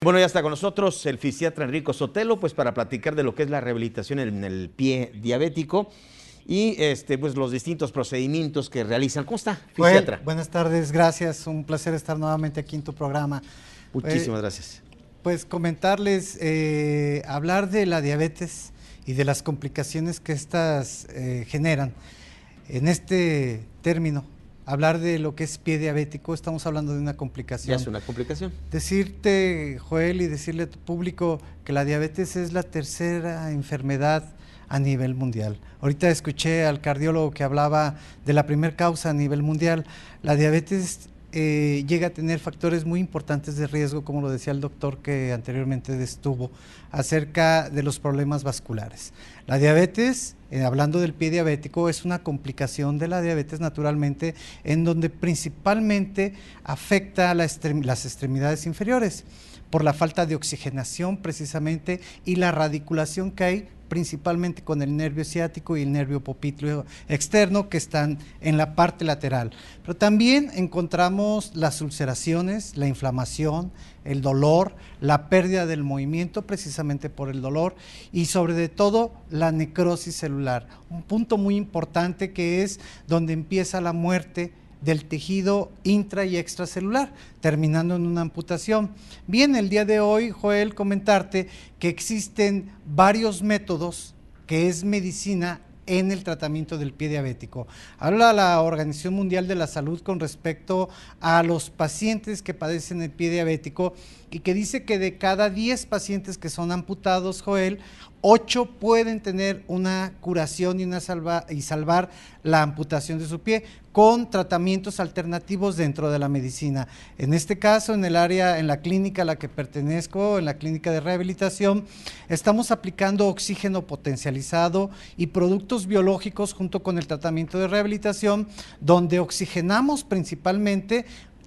Bueno, ya está con nosotros el fisiatra Enrico Sotelo, pues para platicar de lo que es la rehabilitación en el pie diabético y pues los distintos procedimientos que realizan. ¿Cómo está, Joel, fisiatra? buenas tardes, gracias, un placer estar nuevamente aquí en tu programa. Muchísimas gracias. Pues comentarles, hablar de la diabetes y de las complicaciones que estas generan. En este término, hablar de lo que es pie diabético, estamos hablando de una complicación. Ya es una complicación. Decirte, Joel, y decirle a tu público que la diabetes es la tercera enfermedad a nivel mundial. Ahorita escuché al cardiólogo que hablaba de la primera causa a nivel mundial. La diabetes llega a tener factores muy importantes de riesgo, como lo decía el doctor que anteriormente estuvo, acerca de los problemas vasculares. La diabetes, hablando del pie diabético, es una complicación de la diabetes naturalmente, en donde principalmente afecta a las extremidades inferiores, por la falta de oxigenación precisamente y la radiculación que hay principalmente con el nervio ciático y el nervio popliteo externo que están en la parte lateral. Pero también encontramos las ulceraciones, la inflamación, el dolor, la pérdida del movimiento precisamente por el dolor y sobre todo la necrosis celular. Un punto muy importante que es donde empieza la muerte del tejido intra y extracelular, terminando en una amputación. Bien, el día de hoy, Joel, comentarte que existen varios métodos que es medicina en el tratamiento del pie diabético. Habla la Organización Mundial de la Salud con respecto a los pacientes que padecen el pie diabético y que dice que de cada 10 pacientes que son amputados, Joel, 8 pueden tener una curación y salvar la amputación de su pie con tratamientos alternativos dentro de la medicina. En este caso, en el área, en la clínica a la que pertenezco, en la clínica de rehabilitación, estamos aplicando oxígeno potencializado y productos biológicos junto con el tratamiento de rehabilitación, donde oxigenamos principalmente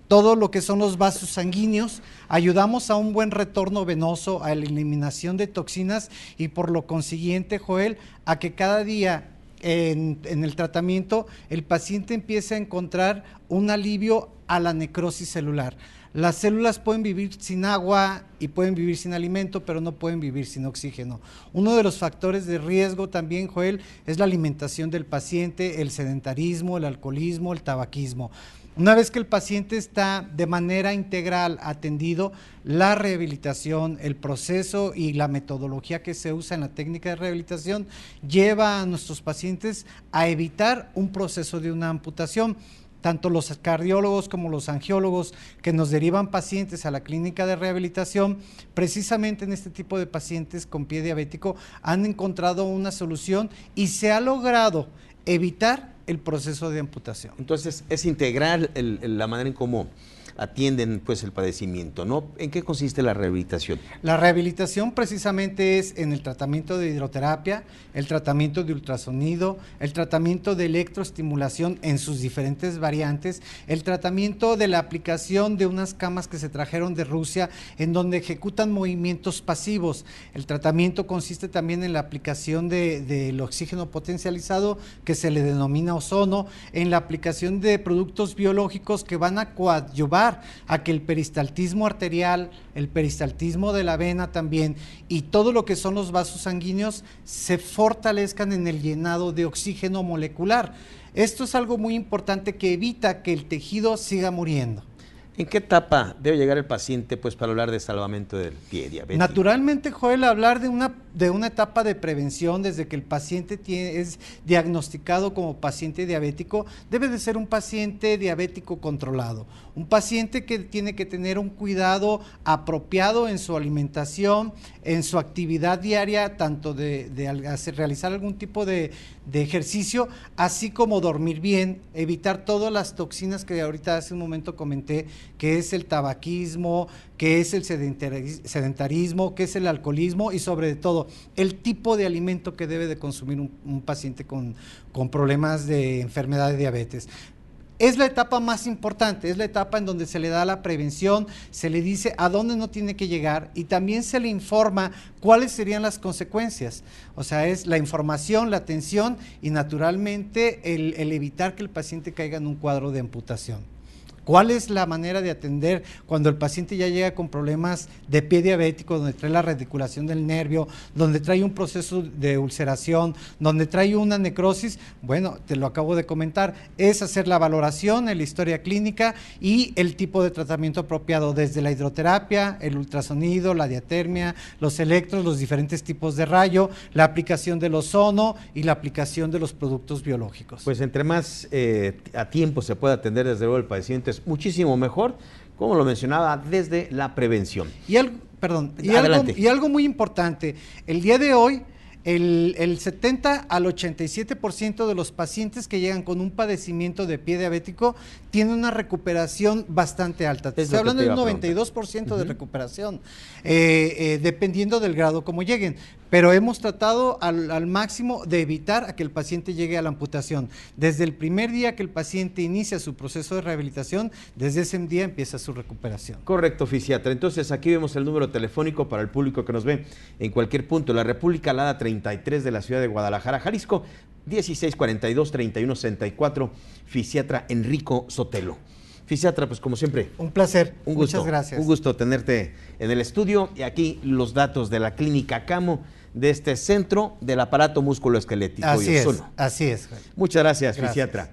todo lo que son los vasos sanguíneos, ayudamos a un buen retorno venoso, a la eliminación de toxinas y por lo consiguiente, Joel, a que cada día en el tratamiento el paciente empiece a encontrar un alivio a la necrosis celular. Las células pueden vivir sin agua y pueden vivir sin alimento, pero no pueden vivir sin oxígeno. Uno de los factores de riesgo también, Joel, es la alimentación del paciente, el sedentarismo, el alcoholismo, el tabaquismo. Una vez que el paciente está de manera integral atendido, la rehabilitación, el proceso y la metodología que se usa en la técnica de rehabilitación lleva a nuestros pacientes a evitar un proceso de una amputación. Tanto los cardiólogos como los angiólogos que nos derivan pacientes a la clínica de rehabilitación, precisamente en este tipo de pacientes con pie diabético, han encontrado una solución y se ha logrado evitar el proceso de amputación. Entonces, es integral la manera en cómo atienden pues el padecimiento, ¿no? ¿En qué consiste la rehabilitación? La rehabilitación precisamente es en el tratamiento de hidroterapia, el tratamiento de ultrasonido, el tratamiento de electroestimulación en sus diferentes variantes, el tratamiento de la aplicación de unas camas que se trajeron de Rusia en donde ejecutan movimientos pasivos. El tratamiento consiste también en la aplicación del oxígeno potencializado que se le denomina ozono, en la aplicación de productos biológicos que van a coadyuvar a que el peristaltismo arterial, el peristaltismo de la vena también y todo lo que son los vasos sanguíneos se fortalezcan en el llenado de oxígeno molecular. Esto es algo muy importante que evita que el tejido siga muriendo. ¿En qué etapa debe llegar el paciente pues para hablar de salvamento del pie diabético? Naturalmente, Joel, hablar de una etapa de prevención desde que el paciente es diagnosticado como paciente diabético, debe de ser un paciente diabético controlado, un paciente que tiene que tener un cuidado apropiado en su alimentación, en su actividad diaria, tanto de realizar algún tipo de ejercicio, así como dormir bien, evitar todas las toxinas que ahorita hace un momento comenté, que es el tabaquismo, que es el sedentarismo, que es el alcoholismo y sobre todo el tipo de alimento que debe de consumir un paciente con problemas de enfermedad de diabetes. Es la etapa más importante, es la etapa en donde se le da la prevención, se le dice a dónde no tiene que llegar y también se le informa cuáles serían las consecuencias. O sea, es la información, la atención y naturalmente el evitar que el paciente caiga en un cuadro de amputación. ¿Cuál es la manera de atender cuando el paciente ya llega con problemas de pie diabético, donde trae la reticulación del nervio, donde trae un proceso de ulceración, donde trae una necrosis? Bueno, te lo acabo de comentar, es hacer la valoración, la historia clínica y el tipo de tratamiento apropiado, desde la hidroterapia, el ultrasonido, la diatermia, los electros, los diferentes tipos de rayo, la aplicación del ozono y la aplicación de los productos biológicos. Pues entre más a tiempo se puede atender desde luego el paciente es muchísimo mejor, como lo mencionaba, desde la prevención. Y algo muy importante, el día de hoy el 70 al 87% de los pacientes que llegan con un padecimiento de pie diabético tienen una recuperación bastante alta. Estoy hablando de un 92% de recuperación, dependiendo del grado como lleguen. Pero hemos tratado al máximo de evitar a que el paciente llegue a la amputación. Desde el primer día que el paciente inicia su proceso de rehabilitación, desde ese día empieza su recuperación. Correcto, fisiatra. Entonces aquí vemos el número telefónico para el público que nos ve en cualquier punto. La República Alada 33 de la ciudad de Guadalajara, Jalisco, 1642-3164, fisiatra Enrico Sotelo. Fisiatra, pues como siempre. Un placer. Un gusto. Muchas gracias. Un gusto tenerte en el estudio y aquí los datos de la Clínica Camo, de este centro del aparato musculoesquelético. Así es. Muchas gracias. Fisiatra.